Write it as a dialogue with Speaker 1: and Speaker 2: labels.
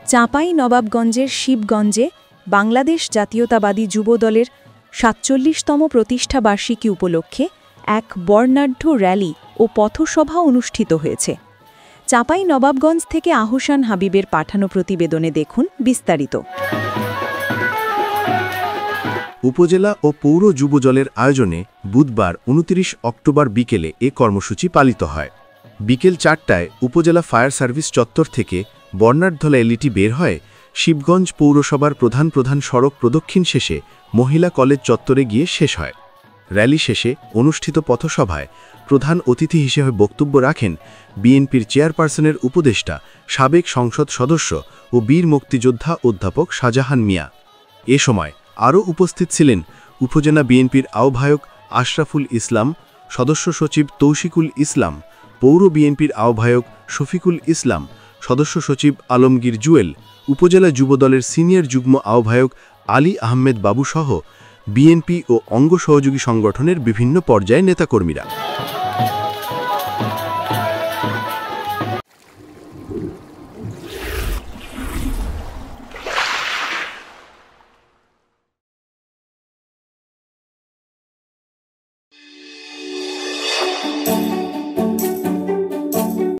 Speaker 1: চাঁপাইনবাবগঞ্জের শিবগঞ্জে বাংলাদেশ জাতীয়তাবাদী যুবদলের ৪৭তম প্রতিষ্ঠাবার্ষিকী উপলক্ষে এক বর্ণাঢ্য র্যালি ও পথসভা অনুষ্ঠিত হয়েছে। চাঁপাইনবাবগঞ্জ থেকে আহসান হাবিবের পাঠানো প্রতিবেদনে দেখুন বিস্তারিত।
Speaker 2: উপজেলা ও পৌর যুবদলের আয়োজনে বুধবার ২৯ অক্টোবর বিকেলে এ কর্মসূচি পালিত হয়। বিকেল ৪টায় উপজেলা ফায়ার সার্ভিস চত্বর থেকে বর্ণাঢ্য র্যালিটি বের হয় শিবগঞ্জ পৌরসভার প্রধান সড়ক প্রদক্ষিণ শেষে মহিলা কলেজ চত্বরে গিয়ে শেষ হয়। র্যালি শেষে অনুষ্ঠিত পথসভায় প্রধান অতিথি হিসেবে বক্তব্য রাখেন বিএনপির চেয়ারপারসনের উপদেষ্টা সাবেক সংসদ সদস্য ও বীর মুক্তিযোদ্ধা অধ্যাপক শাহজাহান মিয়া। এ সময় আরও উপস্থিত ছিলেন উপজেলা বিএনপির আহ্বায়ক আশরাফুল ইসলাম, সদস্য সচিব তৌশিকুল ইসলাম, পৌর বিএনপির আহ্বায়ক শফিকুল ইসলাম, সদস্য সচিব আলমগীর জুয়েল, উপজেলা যুবদলের সিনিয়র যুগ্ম আহ্বায়ক আলী আহমেদ বাবুসহ বিএনপি ও অঙ্গ সহযোগী সংগঠনের বিভিন্ন পর্যায়ের নেতাকর্মীরা।